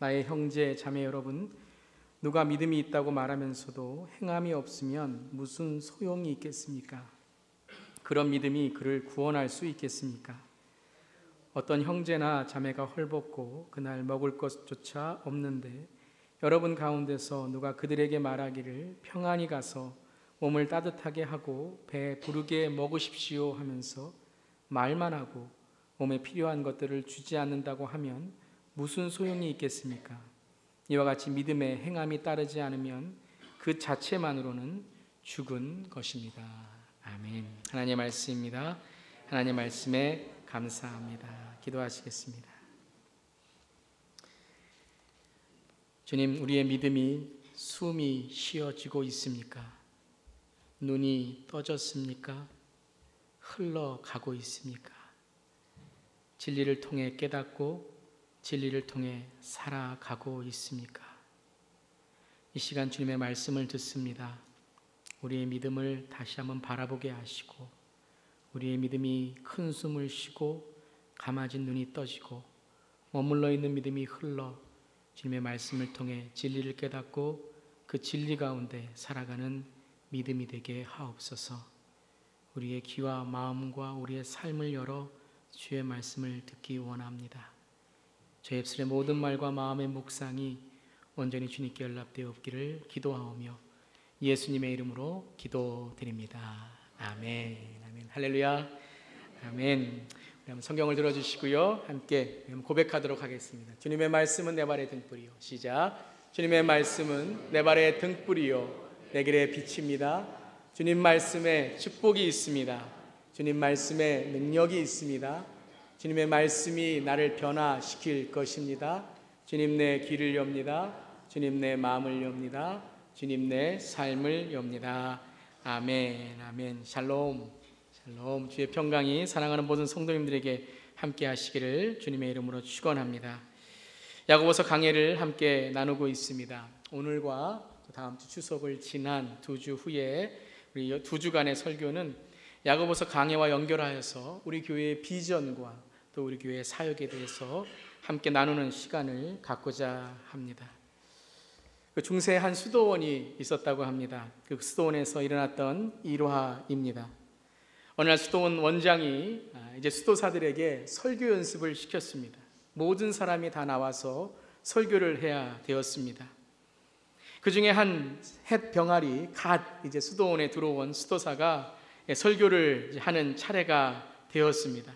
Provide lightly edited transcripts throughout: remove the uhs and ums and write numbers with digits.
나의 형제 자매 여러분, 누가 믿음이 있다고 말하면서도 행함이 없으면 무슨 소용이 있겠습니까? 그런 믿음이 그를 구원할 수 있겠습니까? 어떤 형제나 자매가 헐벗고 그날 먹을 것조차 없는데 여러분 가운데서 누가 그들에게 말하기를 평안히 가서 몸을 따뜻하게 하고 배 부르게 먹으십시오 하면서 말만 하고 몸에 필요한 것들을 주지 않는다고 하면 무슨 소용이 있겠습니까? 이와 같이 믿음의 행함이 따르지 않으면 그 자체만으로는 죽은 것입니다. 아멘. 하나님의 말씀입니다. 하나님의 말씀에 감사합니다. 기도하시겠습니다. 주님, 우리의 믿음이 숨이 쉬어지고 있습니까? 눈이 떠졌습니까? 흘러가고 있습니까? 진리를 통해 깨닫고 진리를 통해 살아가고 있습니까? 이 시간 주님의 말씀을 듣습니다. 우리의 믿음을 다시 한번 바라보게 하시고 우리의 믿음이 큰 숨을 쉬고 감아진 눈이 떠지고 머물러 있는 믿음이 흘러 주님의 말씀을 통해 진리를 깨닫고 그 진리 가운데 살아가는 믿음이 되게 하옵소서. 우리의 귀와 마음과 우리의 삶을 열어 주의 말씀을 듣기 원합니다. 제 입술의 모든 말과 마음의 묵상이 온전히 주님께 연락되어 없기를 기도하오며 예수님의 이름으로 기도드립니다. 아멘. 아멘. 할렐루야. 아멘. 성경을 들어주시고요. 함께 고백하도록 하겠습니다. 주님의 말씀은 내 발의 등불이요. 시작. 주님의 말씀은 내 발의 등불이요 내 길의 빛입니다. 주님 말씀에 축복이 있습니다. 주님 말씀에 능력이 있습니다. 주님의 말씀이 나를 변화시킬 것입니다. 주님 내 귀를 엽니다. 주님 내 마음을 엽니다. 주님 내 삶을 엽니다. 아멘. 아멘. 샬롬. 샬롬. 주의 평강이 사랑하는 모든 성도님들에게 함께 하시기를 주님의 이름으로 축원합니다. 야고보서 강해를 함께 나누고 있습니다. 오늘과 다음 주 추석을 지난 2주 후에 우리 2주간의 설교는 야고보서 강해와 연결하여서 우리 교회의 비전과 또 우리 교회의 사역에 대해서 함께 나누는 시간을 갖고자 합니다. 그 중세에 한 수도원이 있었다고 합니다. 그 수도원에서 일어났던 일화입니다. 어느 날 수도원 원장이 이제 수도사들에게 설교 연습을 시켰습니다. 모든 사람이 다 나와서 설교를 해야 되었습니다. 그 중에 한 햇 병아리 갓 이제 수도원에 들어온 수도사가 설교를 하는 차례가 되었습니다.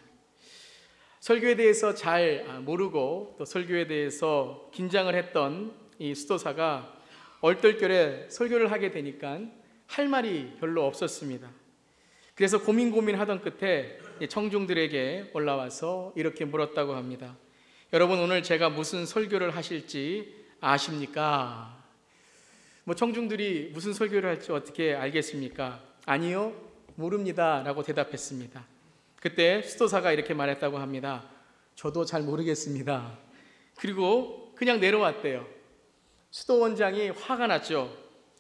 설교에 대해서 잘 모르고 또 설교에 대해서 긴장을 했던 이 수도사가 얼떨결에 설교를 하게 되니까 할 말이 별로 없었습니다. 그래서 고민하던 끝에 청중들에게 올라와서 이렇게 물었다고 합니다. 여러분, 오늘 제가 무슨 설교를 하실지 아십니까? 청중들이 무슨 설교를 할지 어떻게 알겠습니까? 아니요, 모릅니다 라고 대답했습니다. 그때 수도사가 이렇게 말했다고 합니다. 저도 잘 모르겠습니다. 그리고 그냥 내려왔대요. 수도원장이 화가 났죠.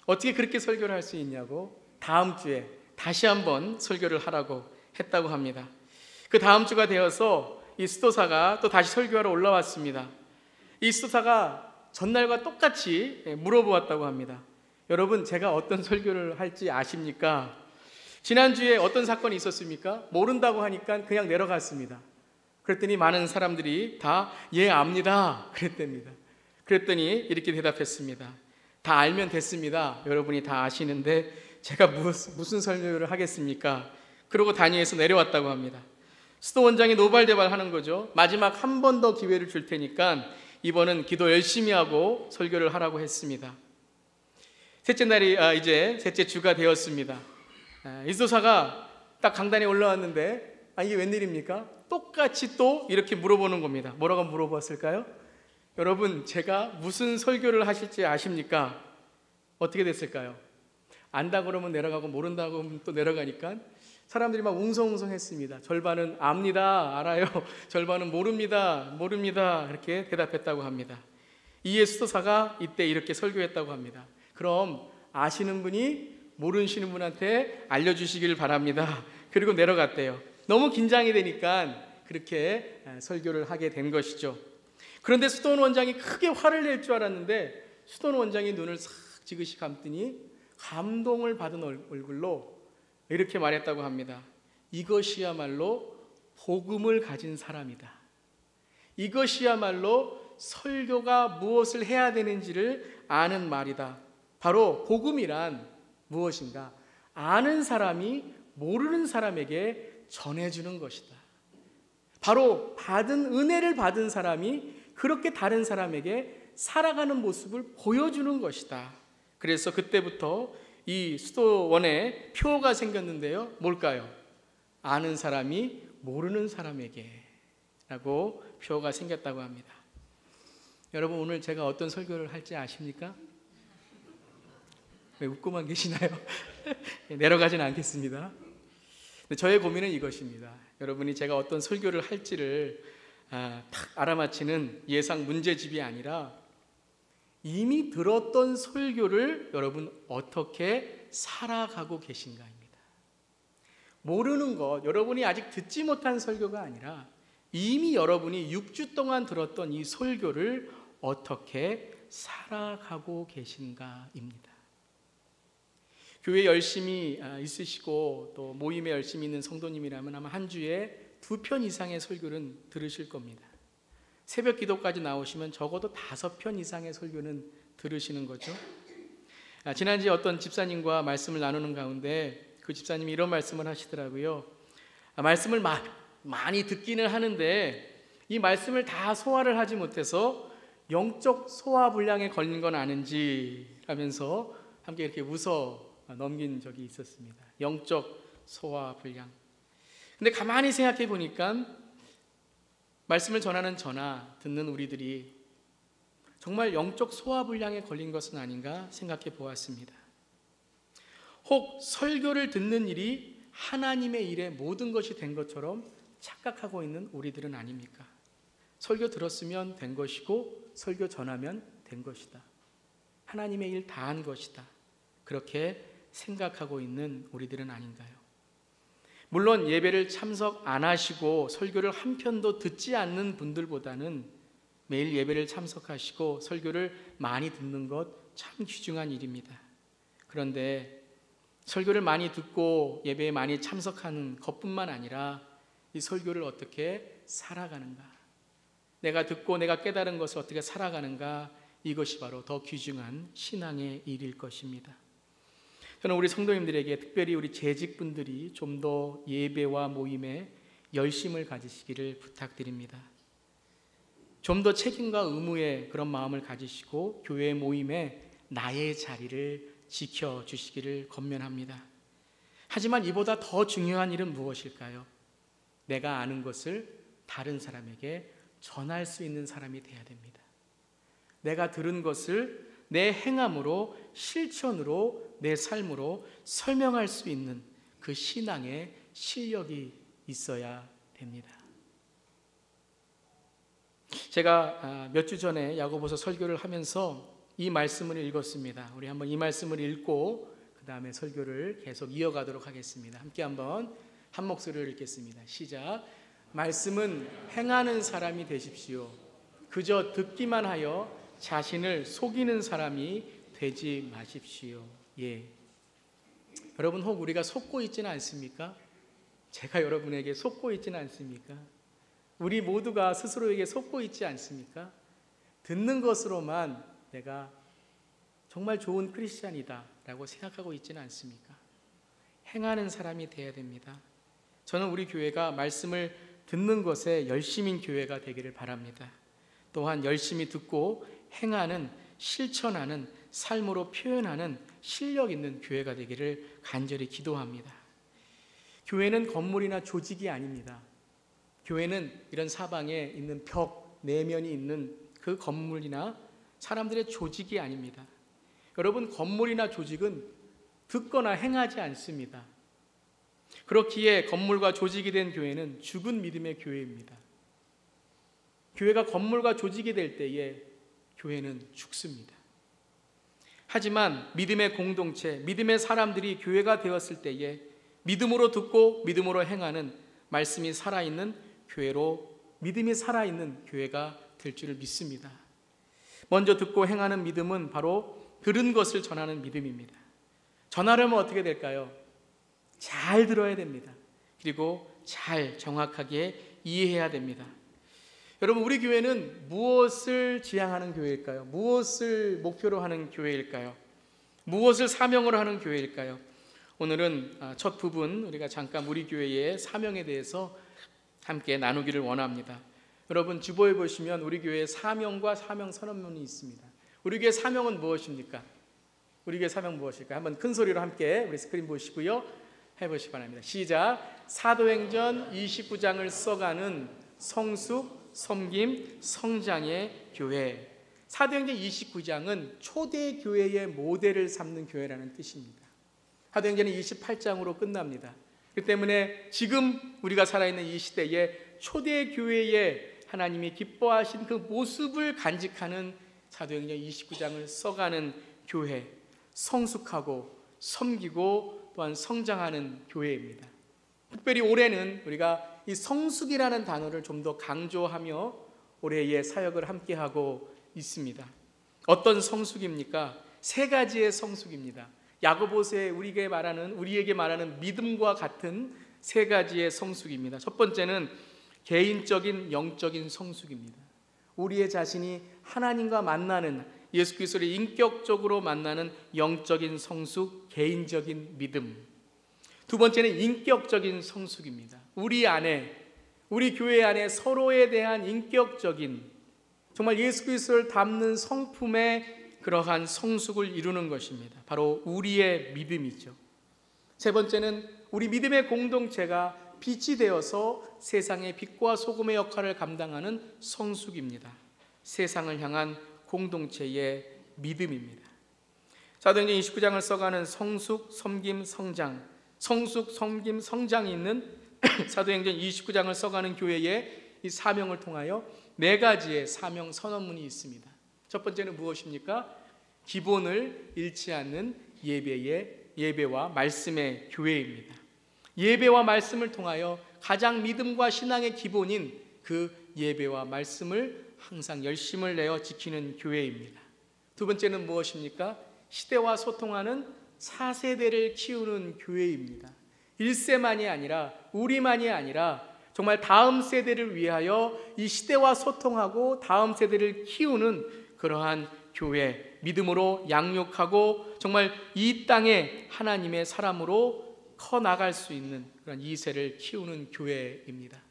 어떻게 그렇게 설교를 할 수 있냐고 다음 주에 다시 한번 설교를 하라고 했다고 합니다. 그 다음 주가 되어서 이 수도사가 또 다시 설교하러 올라왔습니다. 이 수도사가 전날과 똑같이 물어보았다고 합니다. 여러분, 제가 어떤 설교를 할지 아십니까? 지난주에 어떤 사건이 있었습니까? 모른다고 하니까 그냥 내려갔습니다. 그랬더니 많은 사람들이 다 예, 압니다 그랬답니다. 그랬더니 이렇게 대답했습니다. 다 알면 됐습니다. 여러분이 다 아시는데 제가 무슨 설교를 하겠습니까? 그러고 단위에서 내려왔다고 합니다. 수도원장이 노발대발 하는 거죠. 마지막 한 번 더 기회를 줄 테니까 이번은 기도 열심히 하고 설교를 하라고 했습니다. 셋째 날이 이제 셋째 주가 되었습니다. 이 수도사가 딱 강단에 올라왔는데 이게 웬일입니까? 똑같이 또 이렇게 물어보는 겁니다. 뭐라고 물어봤을까요? 여러분, 제가 무슨 설교를 하실지 아십니까? 어떻게 됐을까요? 안다 그러면 내려가고 모른다 그러면 또 내려가니까 사람들이 막 웅성웅성했습니다. 절반은 압니다, 알아요. 절반은 모릅니다, 모릅니다 이렇게 대답했다고 합니다. 이에 수도사가 이때 이렇게 설교했다고 합니다. 그럼 아시는 분이 모르시는 분한테 알려주시길 바랍니다. 그리고 내려갔대요. 너무 긴장이 되니까 그렇게 설교를 하게 된 것이죠. 그런데 수도원 원장이 크게 화를 낼 줄 알았는데 수도원 원장이 눈을 싹 지그시 감더니 감동을 받은 얼굴로 이렇게 말했다고 합니다. 이것이야말로 복음을 가진 사람이다. 이것이야말로 설교가 무엇을 해야 되는지를 아는 말이다. 바로 복음이란 무엇인가? 아는 사람이 모르는 사람에게 전해주는 것이다. 바로 받은 은혜를 받은 사람이 그렇게 다른 사람에게 살아가는 모습을 보여주는 것이다. 그래서 그때부터 이 수도원에 표가 생겼는데요. 뭘까요? 아는 사람이 모르는 사람에게 라고 표가 생겼다고 합니다. 여러분, 오늘 제가 어떤 설교를 할지 아십니까? 왜 웃고만 계시나요? 내려가지는 않겠습니다. 저의 고민은 이것입니다. 여러분이 제가 어떤 설교를 할지를 딱 알아맞히는 예상 문제집이 아니라 이미 들었던 설교를 여러분 어떻게 살아가고 계신가입니다. 모르는 것, 여러분이 아직 듣지 못한 설교가 아니라 이미 여러분이 6주 동안 들었던 이 설교를 어떻게 살아가고 계신가입니다. 교회 열심히 있으시고 또 모임에 열심히 있는 성도님이라면 아마 한 주에 2편 이상의 설교는 들으실 겁니다. 새벽 기도까지 나오시면 적어도 5편 이상의 설교는 들으시는 거죠. 지난주에 어떤 집사님과 말씀을 나누는 가운데 그 집사님이 이런 말씀을 하시더라고요. 말씀을 많이 듣기는 하는데 이 말씀을 다 소화를 하지 못해서 영적 소화불량에 걸린 건 아닌지 하면서 함께 이렇게 웃어 넘긴 적이 있었습니다. 영적 소화불량. 근데 가만히 생각해 보니까 말씀을 전하는 저나 듣는 우리들이 정말 영적 소화불량에 걸린 것은 아닌가 생각해 보았습니다. 혹 설교를 듣는 일이 하나님의 일에 모든 것이 된 것처럼 착각하고 있는 우리들은 아닙니까? 설교 들었으면 된 것이고 설교 전하면 된 것이다. 하나님의 일 다 한 것이다. 그렇게 생각하고 있는 우리들은 아닌가요? 물론 예배를 참석 안 하시고 설교를 한 편도 듣지 않는 분들보다는 매일 예배를 참석하시고 설교를 많이 듣는 것 참 귀중한 일입니다. 그런데 설교를 많이 듣고 예배에 많이 참석하는 것뿐만 아니라 이 설교를 어떻게 살아가는가, 내가 듣고 내가 깨달은 것을 어떻게 살아가는가, 이것이 바로 더 귀중한 신앙의 일일 것입니다. 저는 우리 성도님들에게, 특별히 우리 재직분들이 좀 더 예배와 모임에 열심을 가지시기를 부탁드립니다. 좀 더 책임과 의무의 그런 마음을 가지시고 교회 모임에 나의 자리를 지켜주시기를 권면합니다. 하지만 이보다 더 중요한 일은 무엇일까요? 내가 아는 것을 다른 사람에게 전할 수 있는 사람이 되어야 됩니다. 내가 들은 것을 내 행함으로, 실천으로, 내 삶으로 설명할 수 있는 그 신앙의 실력이 있어야 됩니다. 제가 몇 주 전에 야고보서 설교를 하면서 이 말씀을 읽었습니다. 우리 한번 이 말씀을 읽고 그 다음에 설교를 계속 이어가도록 하겠습니다. 함께 한번 한 목소리로 읽겠습니다. 시작. 말씀은 행하는 사람이 되십시오. 그저 듣기만 하여 자신을 속이는 사람이 되지 마십시오. 예. 여러분, 혹 우리가 속고 있지는 않습니까? 제가 여러분에게 속고 있지는 않습니까? 우리 모두가 스스로에게 속고 있지 않습니까? 듣는 것으로만 내가 정말 좋은 크리스찬이다 라고 생각하고 있지는 않습니까? 행하는 사람이 되어야 됩니다. 저는 우리 교회가 말씀을 듣는 것에 열심인 교회가 되기를 바랍니다. 또한 열심히 듣고 행하는, 실천하는, 삶으로 표현하는 실력 있는 교회가 되기를 간절히 기도합니다. 교회는 건물이나 조직이 아닙니다. 교회는 이런 사방에 있는 벽, 내면이 있는 그 건물이나 사람들의 조직이 아닙니다. 여러분, 건물이나 조직은 듣거나 행하지 않습니다. 그렇기에 건물과 조직이 된 교회는 죽은 믿음의 교회입니다. 교회가 건물과 조직이 될 때에 교회는 죽습니다. 하지만 믿음의 공동체, 믿음의 사람들이 교회가 되었을 때에 믿음으로 듣고 믿음으로 행하는 말씀이 살아있는 교회로, 믿음이 살아있는 교회가 될 줄을 믿습니다. 먼저 듣고 행하는 믿음은 바로 들은 것을 전하는 믿음입니다. 전하려면 어떻게 될까요? 잘 들어야 됩니다. 그리고 잘 정확하게 이해해야 됩니다. 여러분, 우리 교회는 무엇을 지향하는 교회일까요? 무엇을 목표로 하는 교회일까요? 무엇을 사명으로 하는 교회일까요? 오늘은 첫 부분 우리가 잠깐 우리 교회의 사명에 대해서 함께 나누기를 원합니다. 여러분, 주보에 보시면 우리 교회의 사명과 사명 선언문이 있습니다. 우리 교회의 사명은 무엇입니까? 우리 교회의 사명 무엇일까요? 한번 큰 소리로 함께 우리 스크린 보시고요, 해보시기 바랍니다. 시작. 사도행전 29장을 써가는 성숙, 섬김, 성장의 교회. 사도행전 29장은 초대 교회의 모델을 삼는 교회라는 뜻입니다. 사도행전은 28장으로 끝납니다. 그렇기 때문에 지금 우리가 살아있는 이 시대에 초대 교회에 하나님이 기뻐하신 그 모습을 간직하는 사도행전 29장을 써가는 교회, 성숙하고 섬기고 또한 성장하는 교회입니다. 특별히 올해는 우리가 이 성숙이라는 단어를 좀 더 강조하며 올해의 사역을 함께하고 있습니다. 어떤 성숙입니까? 세 가지의 성숙입니다. 야고보서에 우리에게 말하는 믿음과 같은 세 가지의 성숙입니다. 첫 번째는 개인적인 영적인 성숙입니다. 우리의 자신이 하나님과 만나는, 예수 그리스도를 인격적으로 만나는 영적인 성숙, 개인적인 믿음. 두 번째는 인격적인 성숙입니다. 우리 안에, 우리 교회 안에 서로에 대한 인격적인, 정말 예수 그리스도를 담는 성품의 그러한 성숙을 이루는 것입니다. 바로 우리의 믿음이죠. 세 번째는 우리 믿음의 공동체가 빛이 되어서 세상의 빛과 소금의 역할을 감당하는 성숙입니다. 세상을 향한 공동체의 믿음입니다. 사도행전 29장을 써가는 성숙, 섬김, 성장, 성숙, 섬김, 성장이 있는 사도행전 29장을 써가는 교회의 이 사명을 통하여 네 가지의 사명 선언문이 있습니다. 첫 번째는 무엇입니까? 기본을 잃지 않는 예배와 말씀의 교회입니다. 예배와 말씀을 통하여 가장 믿음과 신앙의 기본인 그 예배와 말씀을 항상 열심을 내어 지키는 교회입니다. 두 번째는 무엇입니까? 시대와 소통하는 4세대를 키우는 교회입니다. 1세만이 아니라, 우리만이 아니라 정말 다음 세대를 위하여 이 시대와 소통하고 다음 세대를 키우는 그러한 교회, 믿음으로 양육하고 정말 이 땅에 하나님의 사람으로 커나갈 수 있는 그런 2세를 키우는 교회입니다.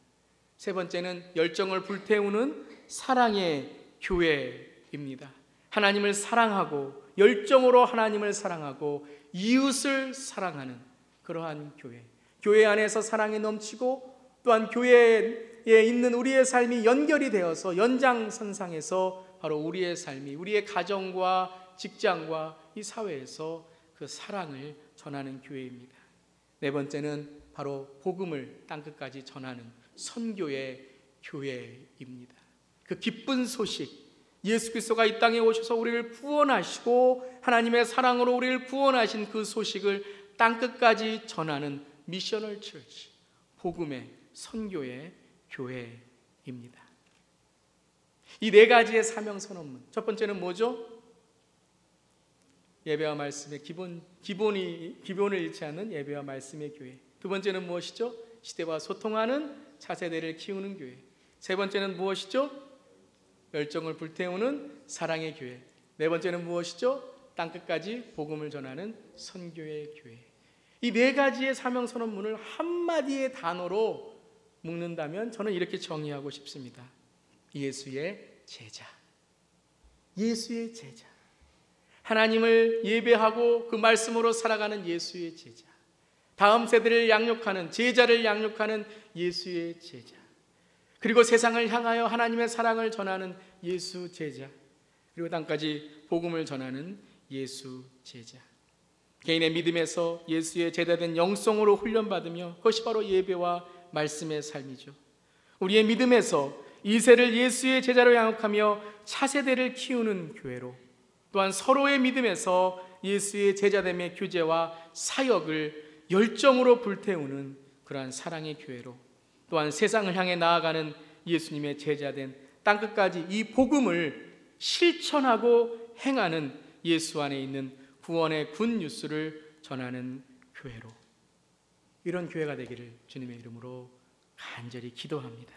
세 번째는 열정을 불태우는 사랑의 교회입니다. 하나님을 사랑하고 열정으로 하나님을 사랑하고 이웃을 사랑하는 그러한 교회. 교회 안에서 사랑이 넘치고 또한 교회에 있는 우리의 삶이 연결이 되어서 연장선상에서 바로 우리의 삶이, 우리의 가정과 직장과 이 사회에서 그 사랑을 전하는 교회입니다. 네 번째는 바로 복음을 땅끝까지 전하는 선교의 교회입니다. 그 기쁜 소식, 예수 그리스도가 이 땅에 오셔서 우리를 구원하시고 하나님의 사랑으로 우리를 구원하신 그 소식을 땅끝까지 전하는 미셔널 처치, 복음의 선교의 교회입니다. 이 네 가지의 사명 선언문. 첫 번째는 뭐죠? 예배와 말씀의 기본을 잃지 않는 예배와 말씀의 교회. 두 번째는 무엇이죠? 시대와 소통하는 차세대를 키우는 교회. 세 번째는 무엇이죠? 열정을 불태우는 사랑의 교회. 네 번째는 무엇이죠? 땅끝까지 복음을 전하는 선교의 교회. 이 네 가지의 사명 선언문을 한마디의 단어로 묶는다면 저는 이렇게 정의하고 싶습니다. 예수의 제자. 예수의 제자. 하나님을 예배하고 그 말씀으로 살아가는 예수의 제자. 다음 세대를 양육하는, 제자를 양육하는 예수의 제자. 그리고 세상을 향하여 하나님의 사랑을 전하는 예수 제자. 그리고 땅까지 복음을 전하는 예수 제자. 개인의 믿음에서 예수의 제자된 영성으로 훈련받으며 그것이 바로 예배와 말씀의 삶이죠. 우리의 믿음에서 2세를 예수의 제자로 양육하며 차세대를 키우는 교회로, 또한 서로의 믿음에서 예수의 제자됨의 교제와 사역을 열정으로 불태우는 그러한 사랑의 교회로, 또한 세상을 향해 나아가는 예수님의 제자된 땅끝까지 이 복음을 실천하고 행하는 예수 안에 있는 구원의 굿뉴스를 전하는 교회로, 이런 교회가 되기를 주님의 이름으로 간절히 기도합니다.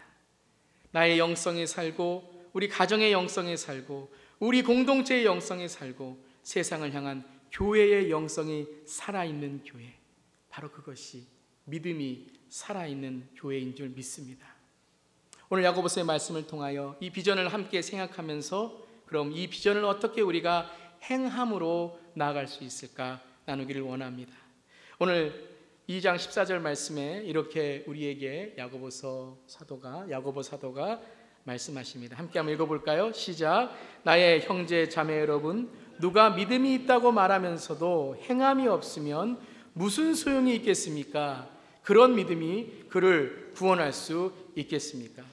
나의 영성에 살고, 우리 가정의 영성에 살고, 우리 공동체의 영성에 살고, 세상을 향한 교회의 영성이 살아있는 교회, 바로 그것이 믿음이 살아있는 교회인 줄 믿습니다. 오늘 야고보서의 말씀을 통하여 이 비전을 함께 생각하면서, 그럼 이 비전을 어떻게 우리가 행함으로 나아갈 수 있을까 나누기를 원합니다. 오늘 2장 14절 말씀에 이렇게 우리에게 야고보 사도가 말씀하십니다. 함께 한번 읽어볼까요? 시작. 나의 형제 자매 여러분, 누가 믿음이 있다고 말하면서도 행함이 없으면 무슨 소용이 있겠습니까? 그런 믿음이 그를 구원할 수 있겠습니까?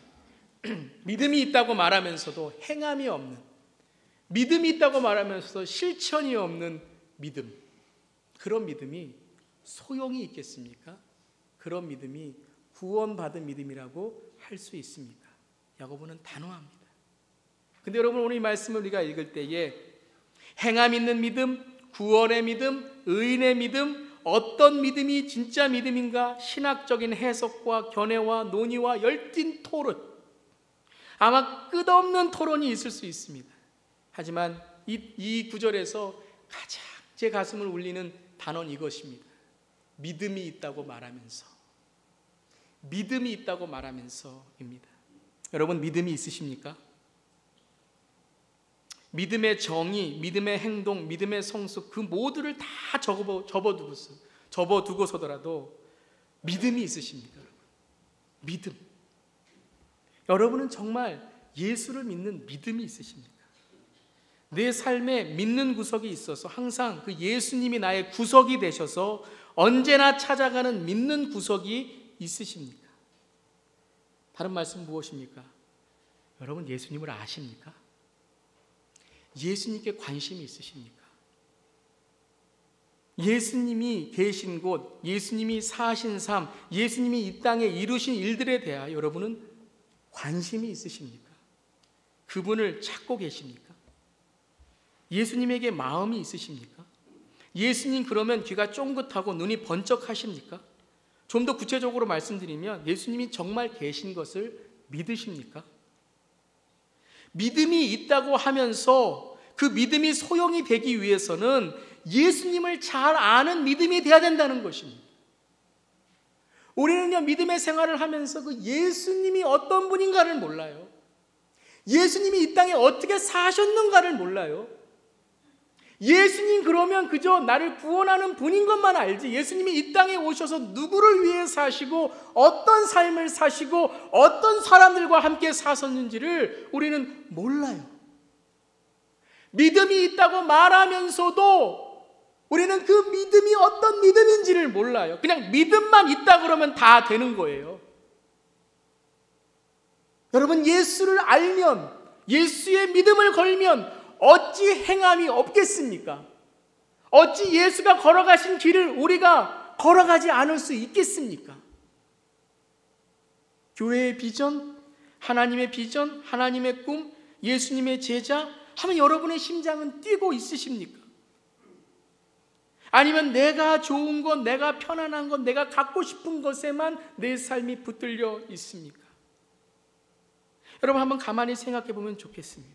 믿음이 있다고 말하면서도 행함이 없는, 믿음이 있다고 말하면서도 실천이 없는 믿음, 그런 믿음이 소용이 있겠습니까? 그런 믿음이 구원받은 믿음이라고 할 수 있습니까? 야고보는 단호합니다. 근데 여러분, 오늘 이 말씀을 우리가 읽을 때에 행함 있는 믿음, 구원의 믿음, 의인의 믿음, 어떤 믿음이 진짜 믿음인가? 신학적인 해석과 견해와 논의와 열띤 토론, 아마 끝없는 토론이 있을 수 있습니다. 하지만 이 구절에서 가장 제 가슴을 울리는 단어는 이것입니다. 믿음이 있다고 말하면서, 믿음이 있다고 말하면서입니다. 여러분, 믿음이 있으십니까? 믿음의 정의, 믿음의 행동, 믿음의 성숙, 그 모두를 다 접어두고서더라도 믿음이 있으십니까? 여러분, 믿음. 여러분은 정말 예수를 믿는 믿음이 있으십니까? 내 삶에 믿는 구석이 있어서 항상 그 예수님이 나의 구석이 되셔서 언제나 찾아가는 믿는 구석이 있으십니까? 다른 말씀 무엇입니까? 여러분, 예수님을 아십니까? 예수님께 관심이 있으십니까? 예수님이 계신 곳, 예수님이 사신 삶, 예수님이 이 땅에 이루신 일들에 대하여 여러분은 관심이 있으십니까? 그분을 찾고 계십니까? 예수님에게 마음이 있으십니까? 예수님 그러면 귀가 쫑긋하고 눈이 번쩍하십니까? 좀 더 구체적으로 말씀드리면 예수님이 정말 계신 것을 믿으십니까? 믿음이 있다고 하면서 그 믿음이 소용이 되기 위해서는 예수님을 잘 아는 믿음이 돼야 된다는 것입니다. 우리는요, 믿음의 생활을 하면서 그 예수님이 어떤 분인가를 몰라요. 예수님이 이 땅에 어떻게 사셨는가를 몰라요. 예수님 그러면 그저 나를 구원하는 분인 것만 알지, 예수님이 이 땅에 오셔서 누구를 위해 사시고 어떤 삶을 사시고 어떤 사람들과 함께 사셨는지를 우리는 몰라요. 믿음이 있다고 말하면서도 우리는 그 믿음이 어떤 믿음인지를 몰라요. 그냥 믿음만 있다 그러면 다 되는 거예요. 여러분, 예수를 알면, 예수의 믿음을 걸면 어찌 행함이 없겠습니까? 어찌 예수가 걸어가신 길을 우리가 걸어가지 않을 수 있겠습니까? 교회의 비전, 하나님의 비전, 하나님의 꿈, 예수님의 제자 하면 여러분의 심장은 뛰고 있으십니까? 아니면 내가 좋은 것, 내가 편안한 것, 내가 갖고 싶은 것에만 내 삶이 붙들려 있습니까? 여러분, 한번 가만히 생각해 보면 좋겠습니다.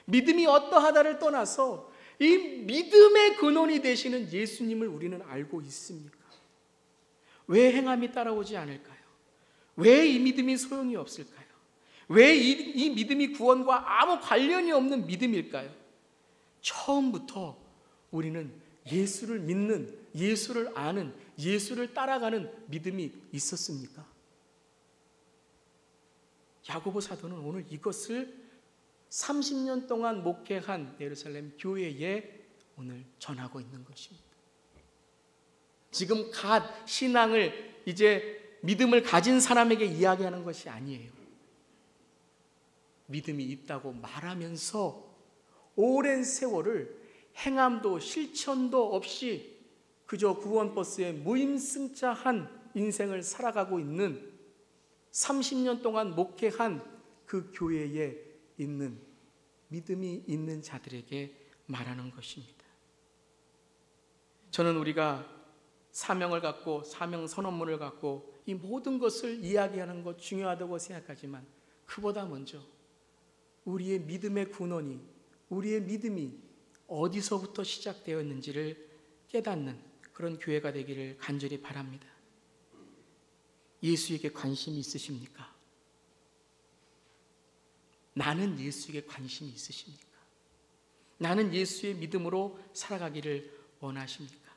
믿음이 어떠하다를 떠나서 이 믿음의 근원이 되시는 예수님을 우리는 알고 있습니까? 왜 행함이 따라오지 않을까요? 왜 이 믿음이 소용이 없을까요? 왜 이 믿음이 구원과 아무 관련이 없는 믿음일까요? 처음부터 우리는 예수를 믿는, 예수를 아는, 예수를 따라가는 믿음이 있었습니까? 야고보 사도는 오늘 이것을 30년 동안 목회한 예루살렘 교회에 오늘 전하고 있는 것입니다. 지금 갓 신앙을, 이제 믿음을 가진 사람에게 이야기하는 것이 아니에요. 믿음이 있다고 말하면서 오랜 세월을 행함도 실천도 없이 그저 구원버스에 무임승차한 인생을 살아가고 있는 30년 동안 목회한 그 교회에 있는 믿음이 있는 자들에게 말하는 것입니다. 저는 우리가 사명을 갖고 사명 선언문을 갖고 이 모든 것을 이야기하는 것 중요하다고 생각하지만 그보다 먼저 우리의 믿음의 근원이, 우리의 믿음이 어디서부터 시작되었는지를 깨닫는 그런 교회가 되기를 간절히 바랍니다. 예수에게 관심이 있으십니까? 나는 예수에게 관심이 있으십니까? 나는 예수의 믿음으로 살아가기를 원하십니까?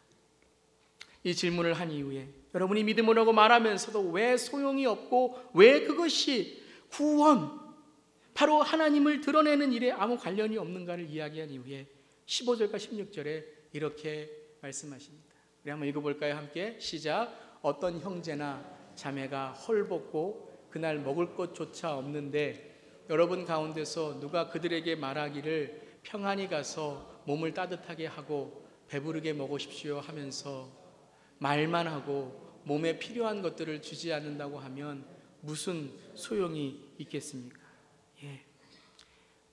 이 질문을 한 이후에 여러분이 믿음이라고 말하면서도 왜 소용이 없고 왜 그것이 구원, 바로 하나님을 드러내는 일에 아무 관련이 없는가를 이야기한 이후에 15절과 16절에 이렇게 말씀하십니다. 우리 한번 읽어볼까요? 함께 시작. 어떤 형제나 자매가 헐벗고 그날 먹을 것조차 없는데 여러분 가운데서 누가 그들에게 말하기를 평안히 가서 몸을 따뜻하게 하고 배부르게 먹으십시오 하면서 말만 하고 몸에 필요한 것들을 주지 않는다고 하면 무슨 소용이 있겠습니까?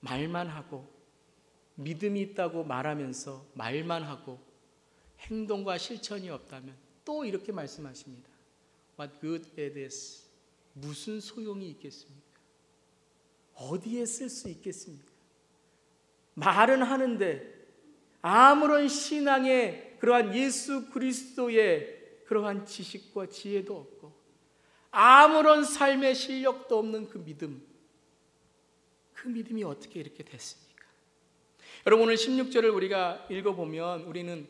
말만 하고 믿음이 있다고 말하면서 말만 하고 행동과 실천이 없다면 또 이렇게 말씀하십니다. What good it is? 무슨 소용이 있겠습니까? 어디에 쓸 수 있겠습니까? 말은 하는데 아무런 신앙의 그러한 예수 그리스도의 그러한 지식과 지혜도 없고 아무런 삶의 실력도 없는 그 믿음, 그 믿음이 어떻게 이렇게 됐습니까? 여러분 오늘 16절을 우리가 읽어보면 우리는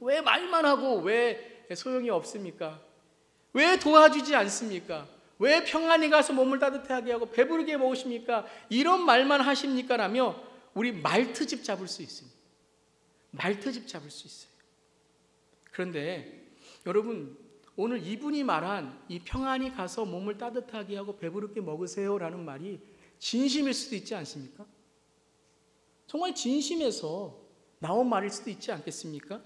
왜 말만 하고 왜 소용이 없습니까? 왜 도와주지 않습니까? 왜 평안히 가서 몸을 따뜻하게 하고 배부르게 먹으십니까? 이런 말만 하십니까? 라며 우리 말트집 잡을 수 있습니다. 말트집 잡을 수 있어요. 그런데 여러분 오늘 이분이 말한 이 평안히 가서 몸을 따뜻하게 하고 배부르게 먹으세요 라는 말이 진심일 수도 있지 않습니까? 정말 진심에서 나온 말일 수도 있지 않겠습니까?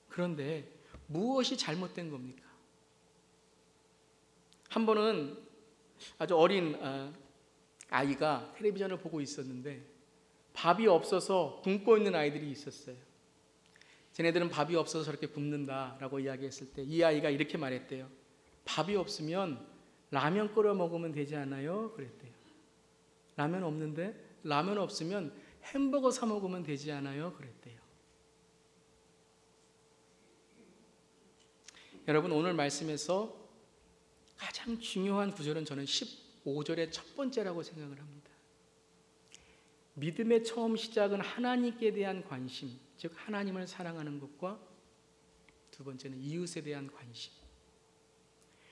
그런데 무엇이 잘못된 겁니까? 한 번은 아주 어린 아이가 텔레비전을 보고 있었는데 밥이 없어서 굶고 있는 아이들이 있었어요. 쟤네들은 밥이 없어서 저렇게 굶는다라고 이야기했을 때 이 아이가 이렇게 말했대요. 밥이 없으면 라면 끓여 먹으면 되지 않아요? 그랬대요. 라면 없는데? 라면 없으면 햄버거 사 먹으면 되지 않아요? 그랬대요. 여러분 오늘 말씀에서 가장 중요한 구절은 저는 15절의 첫 번째라고 생각을 합니다. 믿음의 처음 시작은 하나님께 대한 관심, 즉 하나님을 사랑하는 것과 두 번째는 이웃에 대한 관심.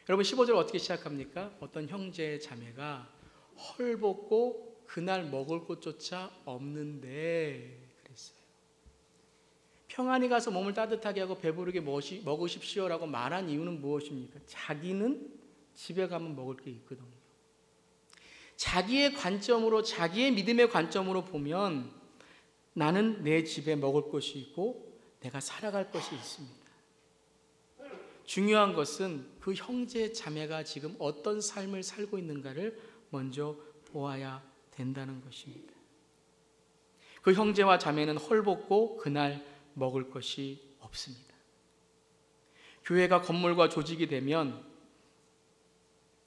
여러분 15절 어떻게 시작합니까? 어떤 형제 자매가 헐벗고 그날 먹을 것조차 없는데 그랬어요. 평안히 가서 몸을 따뜻하게 하고 배부르게 먹으십시오라고 말한 이유는 무엇입니까? 자기는 집에 가면 먹을 게 있거든요. 자기의 관점으로, 자기의 믿음의 관점으로 보면 나는 내 집에 먹을 것이 있고 내가 살아갈 것이 있습니다. 중요한 것은 그 형제 자매가 지금 어떤 삶을 살고 있는가를 먼저 보아야 된다는 것입니다. 그 형제와 자매는 헐벗고 그날 먹을 것이 없습니다. 교회가 건물과 조직이 되면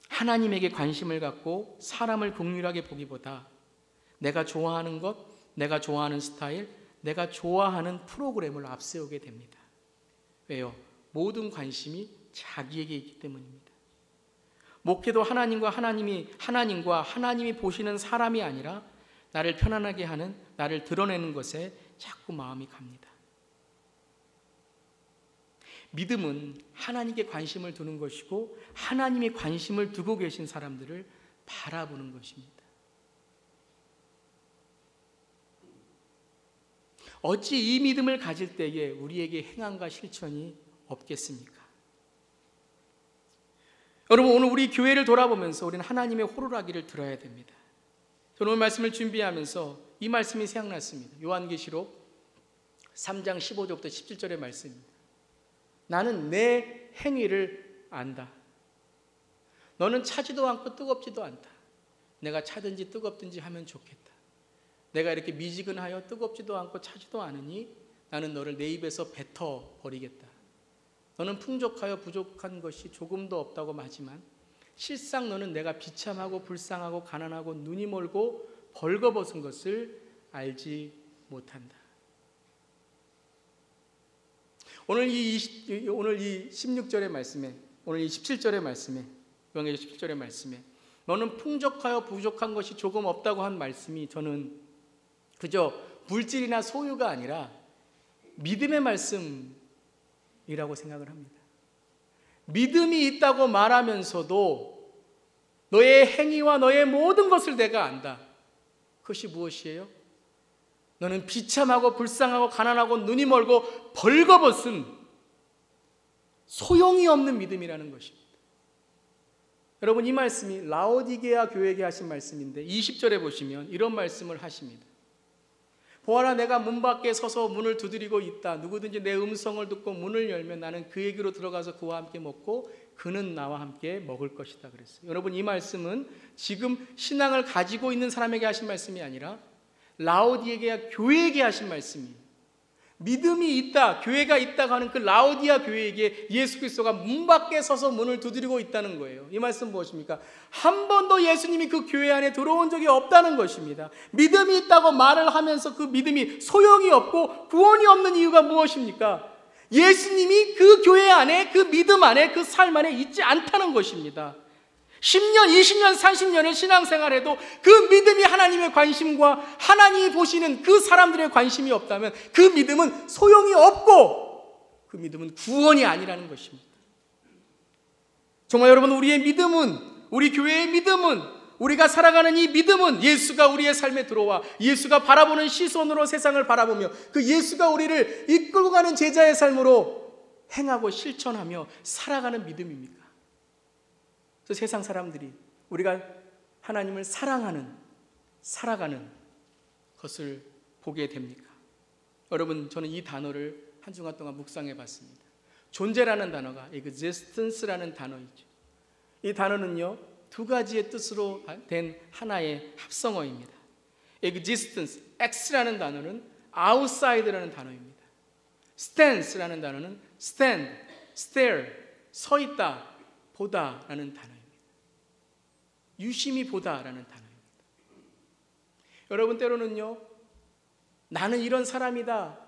하나님에게 관심을 갖고 사람을 긍휼하게 보기보다 내가 좋아하는 것, 내가 좋아하는 스타일, 내가 좋아하는 프로그램을 앞세우게 됩니다. 왜요? 모든 관심이 자기에게 있기 때문입니다. 목회도 하나님과 하나님이 보시는 사람이 아니라 나를 편안하게 하는, 나를 드러내는 것에 자꾸 마음이 갑니다. 믿음은 하나님께 관심을 두는 것이고 하나님이 관심을 두고 계신 사람들을 바라보는 것입니다. 어찌 이 믿음을 가질 때에 우리에게 행함과 실천이 없겠습니까? 여러분 오늘 우리 교회를 돌아보면서 우리는 하나님의 호루라기를 들어야 됩니다. 저는 오늘 말씀을 준비하면서 이 말씀이 생각났습니다. 요한계시록 3장 15절부터 17절의 말씀입니다. 나는 내 행위를 안다. 너는 차지도 않고 뜨겁지도 않다. 내가 차든지 뜨겁든지 하면 좋겠다. 내가 이렇게 미지근하여 뜨겁지도 않고 차지도 않으니 나는 너를 내 입에서 뱉어 버리겠다. 너는 풍족하여 부족한 것이 조금도 없다고 하지만 실상 너는 내가 비참하고 불쌍하고 가난하고 눈이 멀고 벌거벗은 것을 알지 못한다. 오늘 이 16절의 말씀에, 오늘 이 17절의 말씀에, 요한계시록 17절의 말씀에 너는 풍족하여 부족한 것이 조금 없다고 한 말씀이 저는 그저 물질이나 소유가 아니라 믿음의 말씀이라고 생각을 합니다. 믿음이 있다고 말하면서도 너의 행위와 너의 모든 것을 내가 안다. 그것이 무엇이에요? 너는 비참하고 불쌍하고 가난하고 눈이 멀고 벌거벗은 소용이 없는 믿음이라는 것입니다. 여러분, 이 말씀이 라오디게아 교회에게 하신 말씀인데 20절에 보시면 이런 말씀을 하십니다. 보아라, 내가 문 밖에 서서 문을 두드리고 있다. 누구든지 내 음성을 듣고 문을 열면 나는 그에게로 들어가서 그와 함께 먹고 그는 나와 함께 먹을 것이다 그랬어요. 여러분, 이 말씀은 지금 신앙을 가지고 있는 사람에게 하신 말씀이 아니라 라오디게아 교회에게 하신 말씀이에요. 믿음이 있다, 교회가 있다고 하는 그 라오디아 교회에게 예수 그리스도가 문 밖에 서서 문을 두드리고 있다는 거예요. 이 말씀 무엇입니까? 한 번도 예수님이 그 교회 안에 들어온 적이 없다는 것입니다. 믿음이 있다고 말을 하면서 그 믿음이 소용이 없고 구원이 없는 이유가 무엇입니까? 예수님이 그 교회 안에, 그 믿음 안에, 그 삶 안에 있지 않다는 것입니다. 10년, 20년, 30년을 신앙생활해도 그 믿음이 하나님의 관심과 하나님이 보시는 그 사람들의 관심이 없다면 그 믿음은 소용이 없고 그 믿음은 구원이 아니라는 것입니다. 정말 여러분, 우리의 믿음은, 우리 교회의 믿음은, 우리가 살아가는 이 믿음은 예수가 우리의 삶에 들어와 예수가 바라보는 시선으로 세상을 바라보며 그 예수가 우리를 이끌고 가는 제자의 삶으로 행하고 실천하며 살아가는 믿음입니다. 그래서 세상 사람들이 우리가 하나님을 사랑하는, 살아가는 것을 보게 됩니까? 여러분, 저는 이 단어를 한 주간 동안 묵상해 봤습니다. 존재라는 단어가 existence라는 단어이죠. 이 단어는요, 두 가지의 뜻으로 된 하나의 합성어입니다. existence, x라는 단어는 outside라는 단어입니다. stands라는 단어는 stand, stare, 서 있다, 보다라는 단어입니다. 유심히 보다라는 단어입니다. 여러분, 때로는요, 나는 이런 사람이다,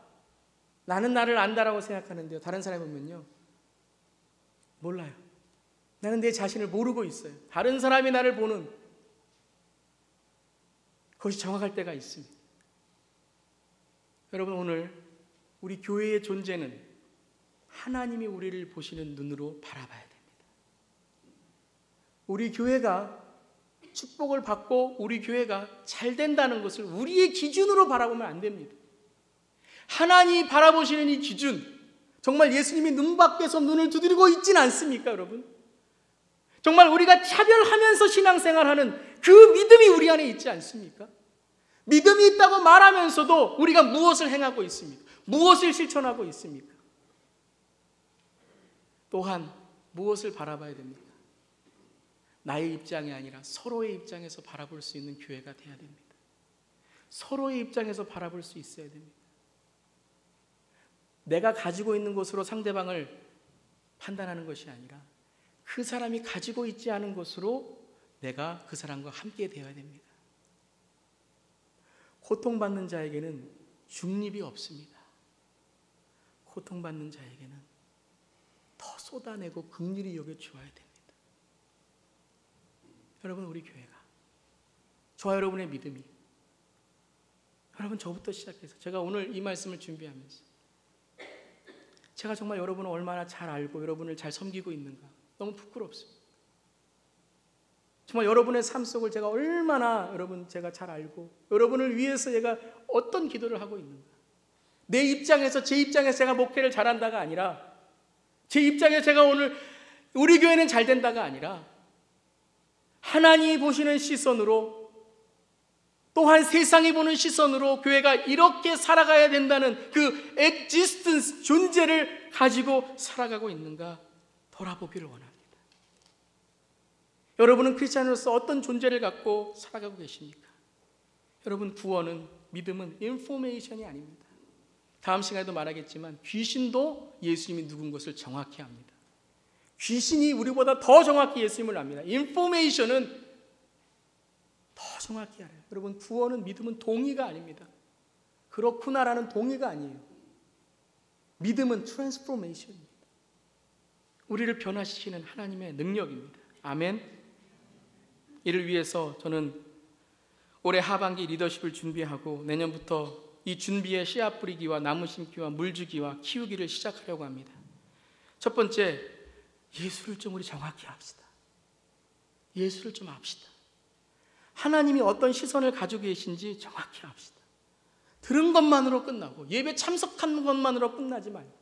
나는 나를 안다라고 생각하는데요, 다른 사람이 보면요, 몰라요. 나는 내 자신을 모르고 있어요. 다른 사람이 나를 보는 그것이 정확할 때가 있습니다. 여러분, 오늘 우리 교회의 존재는 하나님이 우리를 보시는 눈으로 바라봐야 됩니다. 우리 교회가 축복을 받고 우리 교회가 잘 된다는 것을 우리의 기준으로 바라보면 안 됩니다. 하나님이 바라보시는 이 기준, 정말 예수님이 눈 밖에서 눈을 두드리고 있진 않습니까, 여러분? 정말 우리가 차별하면서 신앙생활하는 그 믿음이 우리 안에 있지 않습니까? 믿음이 있다고 말하면서도 우리가 무엇을 행하고 있습니까? 무엇을 실천하고 있습니까? 또한 무엇을 바라봐야 됩니까? 나의 입장이 아니라 서로의 입장에서 바라볼 수 있는 교회가 돼야 됩니다. 서로의 입장에서 바라볼 수 있어야 됩니다. 내가 가지고 있는 것으로 상대방을 판단하는 것이 아니라 그 사람이 가지고 있지 않은 것으로 내가 그 사람과 함께 되어야 됩니다. 고통받는 자에게는 중립이 없습니다. 고통받는 자에게는 더 쏟아내고 긍휼히 여겨주어야 됩니다. 여러분, 우리 교회가, 저와 여러분의 믿음이, 여러분, 저부터 시작해서 제가 오늘 이 말씀을 준비하면서 제가 정말 여러분을 얼마나 잘 알고 여러분을 잘 섬기고 있는가 너무 부끄럽습니다. 정말 여러분의 삶 속을 제가 얼마나 제가 잘 알고 여러분을 위해서 제가 어떤 기도를 하고 있는가, 내 입장에서, 제 입장에서 제가 목회를 잘한다가 아니라, 제 입장에서 제가 오늘 우리 교회는 잘 된다가 아니라 하나님이 보시는 시선으로, 또한 세상이 보는 시선으로 교회가 이렇게 살아가야 된다는 그 existence, 존재를 가지고 살아가고 있는가 돌아보기를 원합니다. 여러분은 크리스찬으로서 어떤 존재를 갖고 살아가고 계십니까? 여러분, 구원은, 믿음은 인포메이션이 아닙니다. 다음 시간에도 말하겠지만 귀신도 예수님이 누군 것을 정확히 압니다. 귀신이 우리보다 더 정확히 예수님을 압니다. 인포메이션은 더 정확히 알아요. 여러분, 구원은, 믿음은 동의가 아닙니다. 그렇구나라는 동의가 아니에요. 믿음은 트랜스포메이션입니다. 우리를 변화시키는 하나님의 능력입니다. 아멘. 이를 위해서 저는 올해 하반기 리더십을 준비하고 내년부터 이 준비에 씨앗 뿌리기와 나무 심기와 물 주기와 키우기를 시작하려고 합니다. 첫 번째, 예수를 좀 우리 정확히 합시다. 예수를 좀 압시다. 하나님이 어떤 시선을 가지고 계신지 정확히 압시다. 들은 것만으로 끝나고 예배 참석한 것만으로 끝나지 말고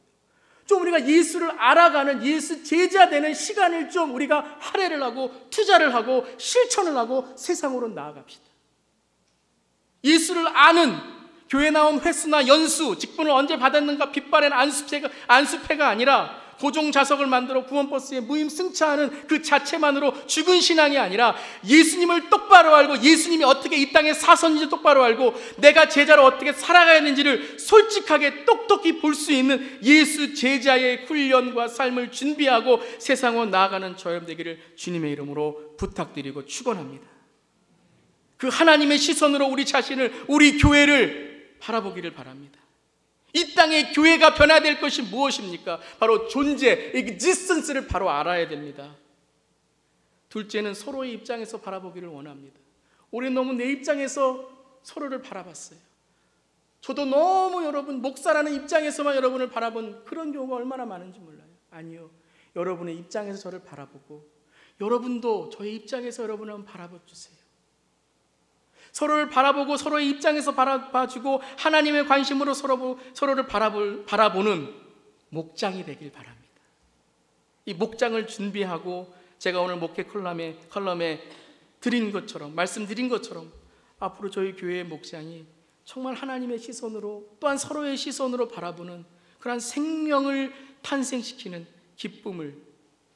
좀 우리가 예수를 알아가는, 예수 제자 되는 시간을 좀 우리가 할애를 하고 투자를 하고 실천을 하고 세상으로 나아갑시다. 예수를 아는 교회 나온 횟수나 연수, 직분을 언제 받았는가 빗발엔 안수패가 아니라 고종 자석을 만들어 구원버스에 무임 승차하는 그 자체만으로 죽은 신앙이 아니라 예수님을 똑바로 알고 예수님이 어떻게 이 땅에 사셨는지 똑바로 알고 내가 제자로 어떻게 살아가야 하는지를 솔직하게 똑똑히 볼 수 있는 예수 제자의 훈련과 삶을 준비하고 세상으로 나아가는 저 여러분 되기를 주님의 이름으로 부탁드리고 축원합니다. 그 하나님의 시선으로 우리 자신을, 우리 교회를 바라보기를 바랍니다. 이 땅의 교회가 변화될 것이 무엇입니까? 바로 존재, existence를 바로 알아야 됩니다. 둘째는 서로의 입장에서 바라보기를 원합니다. 우리 너무 내 입장에서 서로를 바라봤어요. 저도 너무 여러분 목사라는 입장에서만 여러분을 바라본 그런 경우가 얼마나 많은지 몰라요. 아니요, 여러분의 입장에서 저를 바라보고 여러분도 저의 입장에서 여러분을 한번 바라봐 주세요. 서로를 바라보고 서로의 입장에서 바라봐주고 하나님의 관심으로 서로를 바라보는 목장이 되길 바랍니다. 이 목장을 준비하고 제가 오늘 목회 컬럼에 드린 것처럼, 말씀드린 것처럼 앞으로 저희 교회의 목장이 정말 하나님의 시선으로 또한 서로의 시선으로 바라보는 그러한 생명을 탄생시키는 기쁨을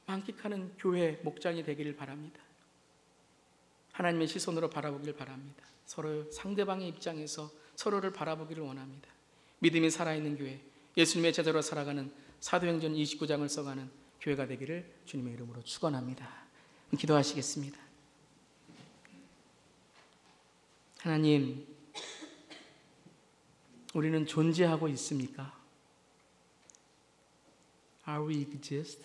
만끽하는 교회 목장이 되기를 바랍니다. 하나님의 시선으로 바라보길 바랍니다. 서로 상대방의 입장에서 서로를 바라보기를 원합니다. 믿음이 살아있는 교회, 예수님의 제자로 살아가는 사도행전 29장을 써가는 교회가 되기를 주님의 이름으로 축원합니다. 기도하시겠습니다. 하나님, 우리는 존재하고 있습니까? Are we exist?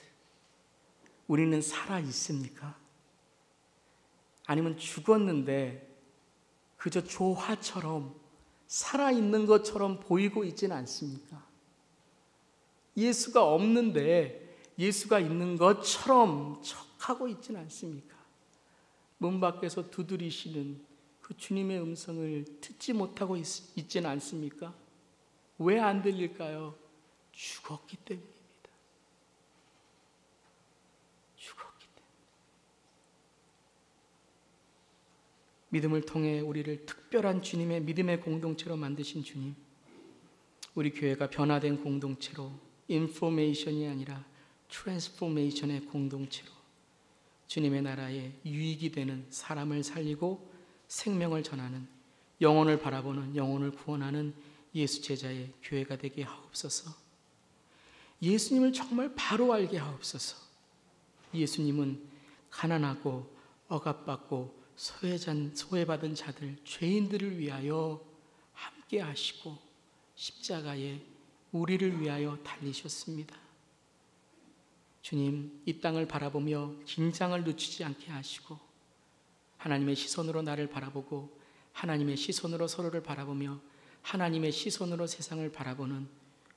우리는 살아 있습니까? 아니면 죽었는데 그저 조화처럼 살아있는 것처럼 보이고 있지는 않습니까? 예수가 없는데 예수가 있는 것처럼 척하고 있지는 않습니까? 문 밖에서 두드리시는 그 주님의 음성을 듣지 못하고 있지는 않습니까? 왜 안 들릴까요? 죽었기 때문입니다. 죽었기 때문에. 믿음을 통해 우리를 특별한 주님의 믿음의 공동체로 만드신 주님, 우리 교회가 변화된 공동체로, 인포메이션이 아니라 트랜스포메이션의 공동체로 주님의 나라에 유익이 되는, 사람을 살리고 생명을 전하는, 영혼을 바라보는, 영혼을 구원하는 예수 제자의 교회가 되게 하옵소서. 예수님을 정말 바로 알게 하옵소서. 예수님은 가난하고 억압받고 소외받은 자들, 죄인들을 위하여 함께 하시고 십자가에 우리를 위하여 달리셨습니다. 주님, 이 땅을 바라보며 긴장을 늦추지 않게 하시고 하나님의 시선으로 나를 바라보고 하나님의 시선으로 서로를 바라보며 하나님의 시선으로 세상을 바라보는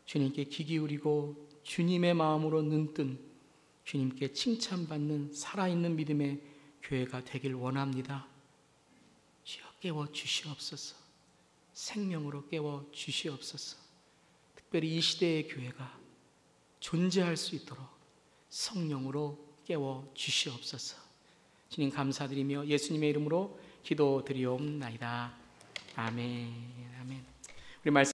주님께 귀 기울이고 주님의 마음으로 눈뜬, 주님께 칭찬받는 살아있는 믿음의 교회가 되길 원합니다. 주여, 깨워 주시옵소서. 생명으로 깨워 주시옵소서. 특별히 이 시대의 교회가 존재할 수 있도록 성령으로 깨워 주시옵소서. 주님 감사드리며 예수님의 이름으로 기도드리옵나이다. 아멘. 아멘. 우리 말씀